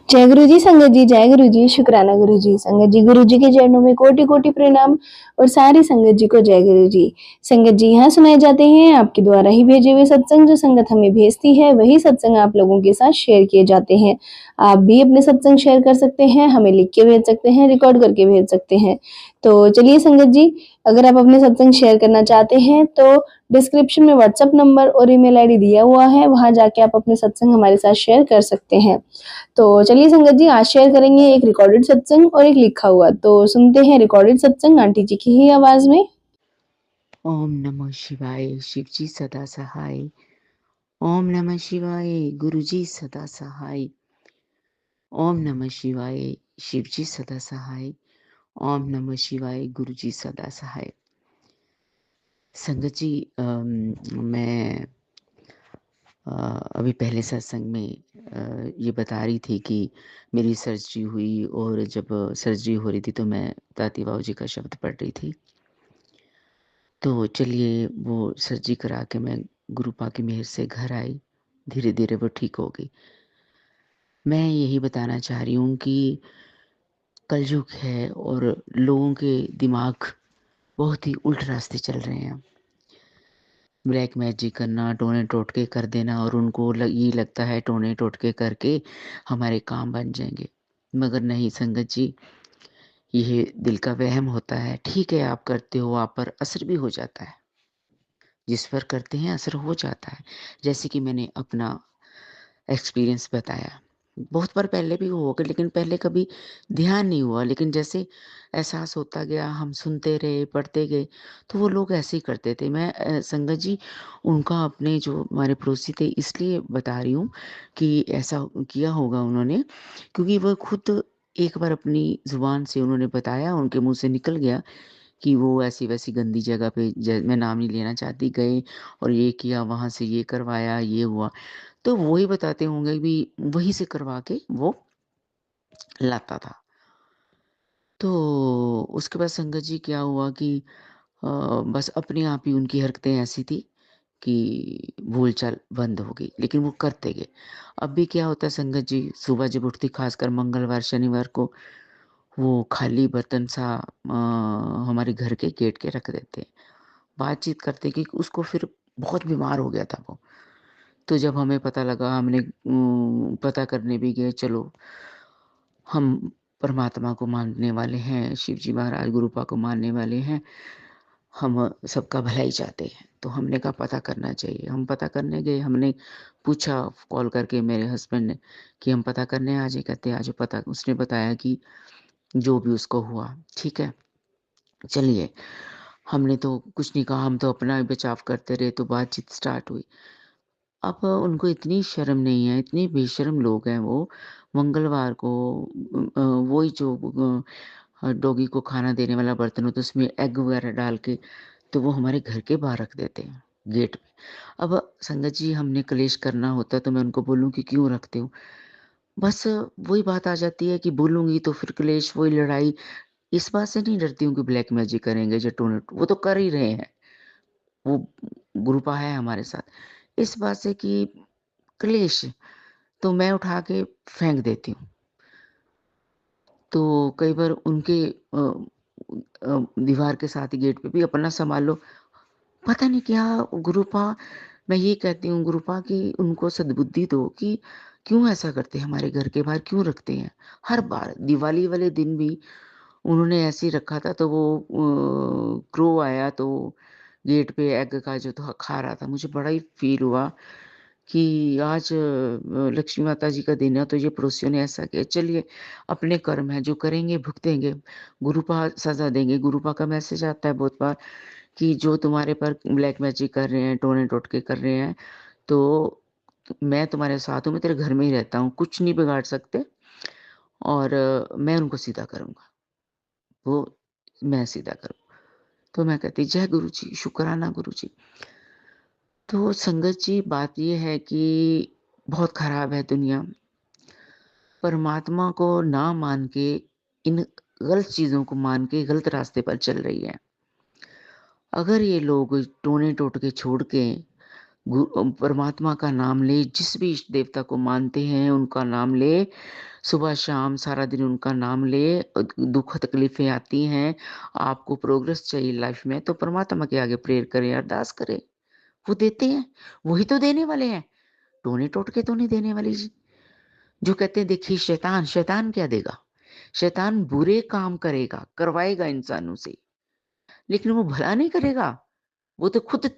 जय गुरु जी संगत जी, जय गुरु जी, शुक्राना गुरु जी। संगत जी, गुरु जी के चरणों में कोटि कोटि प्रणाम और सारी संगत जी को जय गुरु जी। संगत जी, यहाँ सुनाए जाते हैं आपके द्वारा ही भेजे हुए सत्संग। जो संगत हमें भेजती है वही सत्संग आप लोगों के साथ शेयर किए जाते हैं। आप भी अपने सत्संग शेयर कर सकते हैं, हमें लिख के भेज सकते हैं, रिकॉर्ड करके भेज सकते हैं। तो चलिए संगत जी, अगर आप अपने सत्संग शेयर करना चाहते हैं तो डिस्क्रिप्शन में व्हाट्सएप नंबर और ईमेल आईडी दिया हुआ है, वहां जाके आप अपने सत्संग हमारे साथ शेयर कर सकते हैं। तो चलिए संगत जी, आज शेयर करेंगे एक रिकॉर्डेड सत्संग और एक लिखा हुआ। तो सुनते हैं रिकॉर्डेड सत्संग आंटी जी की ही आवाज में। ओम नमः शिवाय, शिवजी सदा सहाय। ओम नमः शिवाय, गुरुजी सदा सहाय। ओम नमः शिवाय, शिवजी सदा सहाय। ओम नमः शिवाय, गुरुजी सदा सहाय। संगत जी, मैं अभी पहले सत्संग में ये बता रही थी कि मेरी सर्जरी हुई, और जब सर्जरी हो रही थी तो मैं ताती बाबू जी का शब्द पढ़ रही थी। तो चलिए, वो सर्जरी करा के मैं गुरुपा की मेहर से घर आई। धीरे धीरे वो ठीक हो गई। मैं यही बताना चाह रही हूँ कि कलयुग है और लोगों के दिमाग बहुत ही उल्ट रास्ते चल रहे हैं। ब्लैक मैजिक करना, टोने टोटके कर देना, और उनको ये लगता है टोने टोटके करके हमारे काम बन जाएंगे। मगर नहीं संगत जी, यह दिल का वहम होता है। ठीक है, आप करते हो, आप पर असर भी हो जाता है। जिस पर करते हैं असर हो जाता है। जैसे कि मैंने अपना एक्सपीरियंस बताया, बहुत बार पहले भी हो गया, लेकिन पहले कभी ध्यान नहीं हुआ। लेकिन जैसे एहसास होता गया, हम सुनते रहे, पढ़ते गए, तो वो लोग ऐसे ही करते थे। मैं संगत जी, उनका अपने जो हमारे पड़ोसी थे इसलिए बता रही हूँ कि ऐसा किया होगा उन्होंने, क्योंकि वह खुद एक बार अपनी ज़ुबान से उन्होंने बताया, उनके मुँह से निकल गया कि वो ऐसी-वैसी गंदी जगह पे, मैं नाम नहीं लेना चाहती, गए और ये किया, वहाँ से ये करवाया, ये हुआ। तो वो ही बताते होंगे भी, वहीं से करवा के वो लाता था। तो उसके बाद संगत जी क्या हुआ कि बस अपने आप ही उनकी हरकतें ऐसी थी कि भूल-चाल बंद हो गई, लेकिन वो करते गए। अब भी क्या होता है संगत जी, सुबह जब उठती, खासकर मंगलवार, शनिवार को, वो खाली बर्तन सा हमारे घर के गेट के रख देते हैं। बातचीत करते कि उसको फिर बहुत बीमार हो गया था वो। तो जब हमें पता लगा, हमने पता करने भी गए। चलो, हम परमात्मा को मानने वाले हैं, शिव जी महाराज गुरुपा को मानने वाले हैं, हम सबका भला ही चाहते हैं। तो हमने कहा पता करना चाहिए। हम पता करने गए, हमने पूछा कॉल करके मेरे हस्बैंड ने कि हम पता करने आ जाए, कहते आ जाओ। पता उसने बताया कि जो भी उसको हुआ, ठीक है, चलिए। हमने तो कुछ नहीं कहा, हम तो अपना ही बचाव करते रहे। तो बातचीत स्टार्ट हुई। अब उनको इतनी शर्म नहीं है, इतने बेशर्म लोग हैं वो। मंगलवार को वही जो डॉगी को खाना देने वाला बर्तन होता है, उसमें एग वगैरह डाल के, तो वो हमारे घर के बाहर रख देते हैं, गेट पे। अब संगत जी, हमने कलेश करना होता है तो मैं उनको बोलूँ कि क्यों रखते हो? बस वही बात आ जाती है कि बोलूँगी तो फिर कलेश, वही लड़ाई। इस बात से नहीं डरती हूँ कि ब्लैक मैजिक करेंगे, जो टोनट वो तो कर ही रहे हैं। वो गुरुपा है हमारे साथ। इस बात से कि क्लेश, तो मैं उठा के फेंक देती हूँ। तो कई बार उनके दीवार के साथ ही गेट पे भी अपना सँभाल लो। पता नहीं क्या गुरुपा, मैं ये कहती हूँ गुरुपा कि उनको सद्बुद्धि दो कि क्यों ऐसा करते हैं, हमारे घर के बाहर क्यों रखते हैं? हर बार दिवाली वाले दिन भी उन्होंने ऐसे ही रखा था, तो वो क्रो आया तो गेट पे एग का जो था खा रहा था। मुझे बड़ा ही फ़ील हुआ कि आज लक्ष्मी माता जी का दिन है, तो ये पड़ोसियों ने ऐसा किया। चलिए, अपने कर्म हैं, जो करेंगे भुगतेंगे। गुरुपा सज़ा देंगे। गुरुपा का मैसेज आता है बहुत बार कि जो तुम्हारे पर ब्लैक मैजिक कर रहे हैं, टोने-टोटके कर रहे हैं, तो मैं तुम्हारे साथ हूँ, मैं तेरे घर में ही रहता हूँ, कुछ नहीं बिगाड़ सकते, और मैं उनको सीधा करूँगा। वो मैं सीधा करूँ। तो मैं कहती जय गुरु जी, शुकराना गुरु जी। तो संगत जी, बात ये है कि बहुत ख़राब है दुनिया। परमात्मा को ना मान के, इन गलत चीज़ों को मान के गलत रास्ते पर चल रही है। अगर ये लोग टोने-टोटके छोड़ के परमात्मा का नाम ले, जिस भी इष्ट देवता को मानते हैं उनका नाम ले, सुबह-शाम सारा दिन उनका नाम ले, दुःख तकलीफ़ें आती हैं, आपको प्रोग्रेस चाहिए लाइफ़ में तो परमात्मा के आगे प्रेयर करें, अरदास करें। वो देते हैं, वही तो देने वाले हैं, टोने-टोटके तो नहीं देने वाले जी। जो कहते हैं देखिए शैतान, शैतान क्या देगा? शैतान बुरे काम करेगा, करवाएगा इंसानों से, लेकिन वो भला नहीं करेगा। वो तो खुद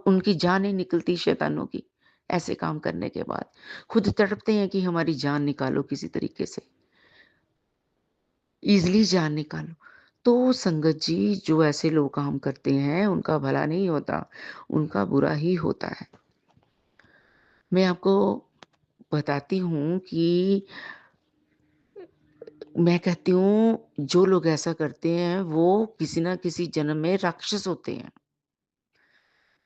उनकी जान ही निकलती शैतानों की, ऐसे काम करने के बाद। खुद तड़पते हैं कि हमारी जान निकालो किसी तरीके से, ईज़िली जान निकालो। तो संगत जी जो ऐसे लोग काम करते हैं, उनका भला नहीं होता, उनका बुरा ही होता है। मैं आपको बताती हूँ कि मैं कहती हूँ जो लोग ऐसा करते हैं, वो किसी न किसी जन्म में राक्षस होते हैं।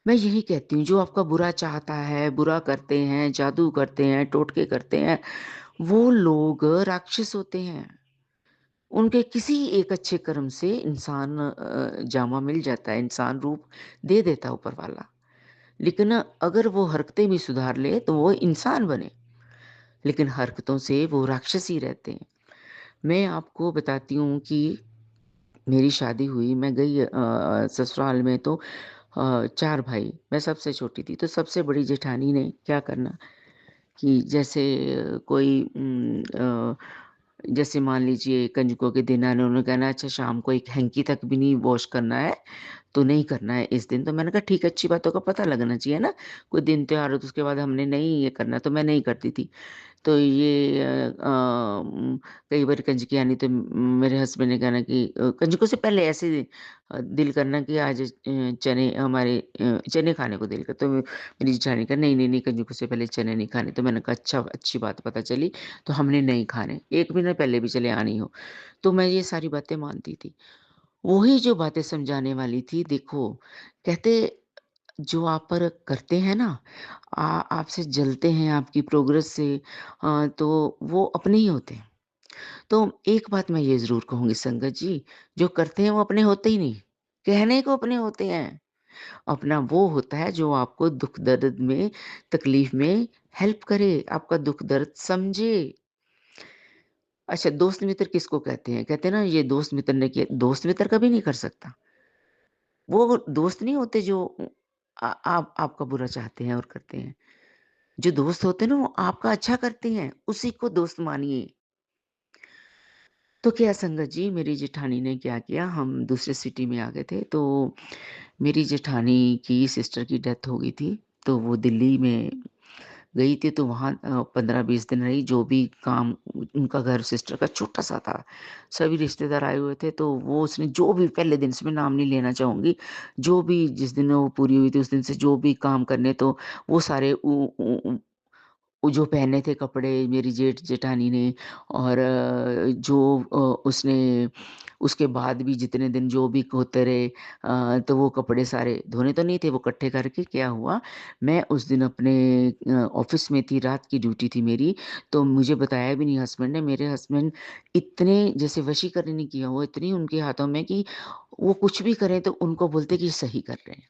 मैं यही कहती हूँ जो आपका बुरा चाहता है, बुरा करते हैं, जादू करते हैं, टोटके करते हैं, वो लोग राक्षस होते हैं। उनके किसी एक अच्छे कर्म से इंसान जामा मिल जाता है, इंसान रूप दे देता है ऊपर वाला। लेकिन अगर वो हरकतें भी सुधार ले तो वो इंसान बने, लेकिन हरकतों से वो राक्षस ही रहते हैं। मैं आपको बताती हूँ कि मेरी शादी हुई, मैं गई ससुराल में तो 4 भाई, मैं सबसे छोटी थी, तो सबसे बड़ी जेठानी ने क्या करना कि जैसे कोई जैसे मान लीजिए कंजकों के दिन आने, उन्होंने कहना अच्छा शाम को 1 हैंकी तक भी नहीं वॉश करना है, तो नहीं करना है इस दिन। तो मैंने कहा ठीक है, अच्छी बातों का पता लगना चाहिए ना, कोई दिन त्योहार हो तो उसके बाद हमने नहीं ये करना, तो मैं नहीं करती थी। तो ये कई बार कंजकी आनी तो मेरे हस्बैंड ने कहना कि कंजकों से पहले ऐसे दिल करना कि आज चने हमारे चने खाने को दिल करता, तो मेरी जेठानी कहा नहीं, नहीं, नहीं कंजकों से पहले चने नहीं खाने। तो मैंने कहा अच्छा अच्छी बात पता चली, तो हमने नहीं खाने, 1 महीने पहले भी चले आनी हो। तो मैं ये सारी बातें मानती थी। वही जो बातें समझाने वाली थी देखो, कहते जो आप पर करते हैं ना, आपसे जलते हैं आपकी प्रोग्रेस से, तो वो अपने ही होते हैं। तो एक बात मैं ये ज़रूर कहूँगी संगत जी, जो करते हैं वो अपने होते ही नहीं, कहने को अपने होते हैं। अपना वो होता है जो आपको दुःख दर्द में, तकलीफ़ में हेल्प करे, आपका दुःख दर्द समझे। अच्छा दोस्त मित्र किसको कहते हैं? कहते हैं ना ये दोस्त मित्र ने किया, दोस्त मित्र कभी नहीं कर सकता। वो दोस्त नहीं होते जो आप आपका बुरा चाहते हैं और करते हैं। जो दोस्त होते हैं ना वो आपका अच्छा करते हैं, उसी को दोस्त मानिए। तो क्या संगत जी मेरी जेठानी ने क्या किया, हम दूसरे सिटी में आ गए थे, तो मेरी जेठानी की सिस्टर की डेथ हो गई थी, तो वो दिल्ली में गई थी, तो वहाँ 15-20 दिन रही, जो भी काम उनका घर सिस्टर का छोटा-सा था, सभी रिश्तेदार आए हुए थे, तो वो उसने जो भी पहले दिन से मैं नाम नहीं लेना चाहूँगी, जो भी जिस दिन वो पूरी हुई थी, उस दिन से जो भी काम करने तो वो सारे वो जो पहने थे कपड़े मेरी जेठानी ने और जो उसने उसके बाद भी जितने दिन जो भी होते रहे तो वो कपड़े सारे धोने तो नहीं थे, वो इकट्ठे करके क्या हुआ, मैं उस दिन अपने ऑफ़िस में थी, रात की ड्यूटी थी मेरी, तो मुझे बताया भी नहीं हस्बैंड ने। मेरे हस्बैंड इतने जैसे वशीकरण नहीं किया हुआ, इतनी उनके हाथों में कि वो कुछ भी करें तो उनको बोलते कि सही कर रहे हैं।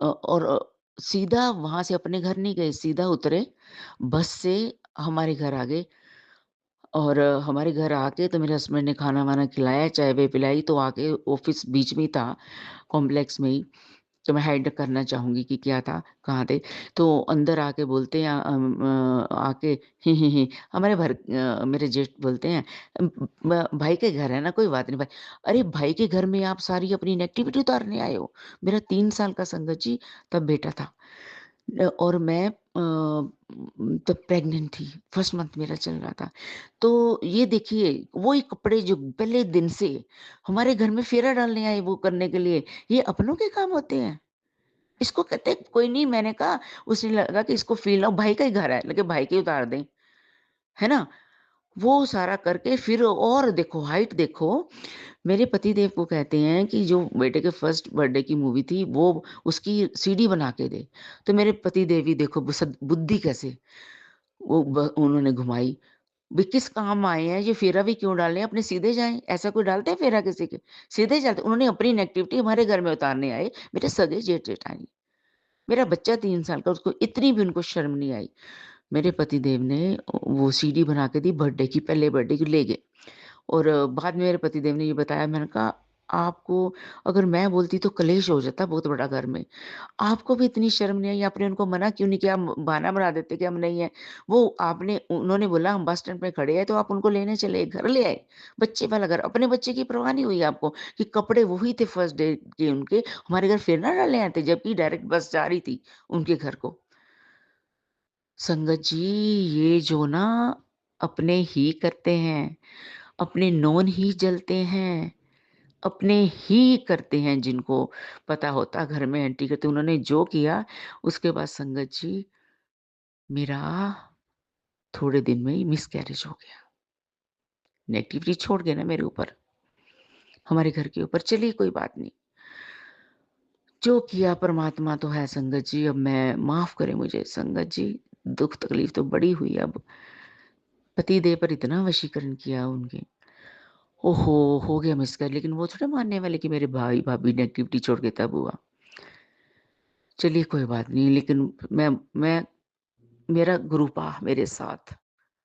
और सीधा वहाँ से अपने घर नहीं गए, सीधा उतरे, बस से हमारे घर आ गए और हमारे घर आके तो मेरे हस्बैंड ने खाना-वाना खिलाया, चाय-वाय पिलाई, तो आके ऑफ़िस बीच में ही था, कॉम्प्लेक्स में ही। तो मैं हाइड करना चाहूँगी कि क्या था, कहाँ थे? तो अंदर आके बोलते हैं आके ही, ही, मेरे जेठ बोलते हैं भाई के घर है ना, कोई बात नहीं भाई। अरे भाई के घर में आप सारी अपनी नेगेटिविटी उतारने आए हो? मेरा 3 साल का संगत जी तब बेटा था। और मैं तब प्रेग्नेंट थी, फर्स्ट मंथ मेरा चल रहा था। तो ये देखिए वही कपड़े जो पहले दिन से हमारे घर में फेरा डालने आए वो करने के लिए, ये अपनों के काम होते हैं। इसको कहते हैं कोई नहीं, मैंने कहा उसे लगा कि इसको फ़ील ना हो, भाई का ही घर है, लगे भाई के ही उतार दें, है ना? वो सारा करके फिर और देखो हाइट देखो, मेरे पतिदेव को कहते हैं कि जो बेटे के फर्स्ट बर्थडे की मूवी थी वो उसकी सीडी बना के दे। तो मेरे पतिदेव ही देखो बुद्धि कैसे वो उन्होंने घुमाई। भई किस काम आए हैं, ये फेरा भी क्यों डाल रहे हैं, अपने सीधे जाएँ, ऐसा कोई डालता है फेरा किसी के? सीधे चलते उन्होंने अपनी नेगेटिविटी हमारे घर में उतारने आए, मेरे सगे जेठ-जेठानी। मेरा बच्चा 3 साल का, उसको इतनी भी उनको शर्म नहीं आई। मेरे पतिदेव ने वो सीडी बना के दी बर्थडे की, पहले बर्थडे की ले गए। और बाद में मेरे पतिदेव ने ये बताया, मैंने कहा आपको अगर मैं बोलती तो कलेश हो जाता बहुत बड़ा घर में। आपको भी इतनी शर्म नहीं आई, आपने उनको मना क्यों नहीं किया? हम बहाना बना देते कि हम नहीं है। वो आपने उन्होंने बोला हम बस स्टैंड पे खड़े हैं तो आप उनको लेने चले, घर ले आए। बच्चे वाला घर, अपने बच्चे की परवाह नहीं हुई आपको कि कपड़े वही थे फर्स्ट डे के उनके, हमारे घर फिर ना डाले आते जबकि डायरेक्ट बस जा रही थी उनके घर को। संगत जी, ये जो ना अपने ही करते हैं, अपने नॉन ही जलते हैं, अपने ही करते हैं जिनको पता होता घर में एंटी करते, उन्होंने जो किया उसके बाद संगत जी मेरा थोड़े दिन में ही मिसकैरेज हो गया। नेगेटिविटी छोड़ गए ना मेरे ऊपर, हमारे घर के ऊपर। चलिए कोई बात नहीं, जो किया परमात्मा तो है संगत जी। अब मैं माफ करें मुझे संगत जी, दुख तकलीफ तो बड़ी हुई। अब पति देव पर इतना वशीकरण किया उनके, ओहो हो गया मिसकैरेज, लेकिन वो थोड़े मानने वाले कि मेरे भाई भाभी नेगेटिविटी छोड़ के तब हुआ। चलिए कोई बात नहीं, लेकिन मैं मेरा गुरुपा मेरे साथ,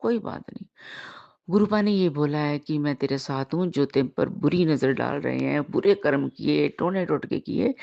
कोई बात नहीं। गुरुपा ने ये बोला है कि मैं तेरे साथ हूँ, जो तेरे पर बुरी नज़र डाल रहे हैं, बुरे कर्म किए, टोने टोटके किए,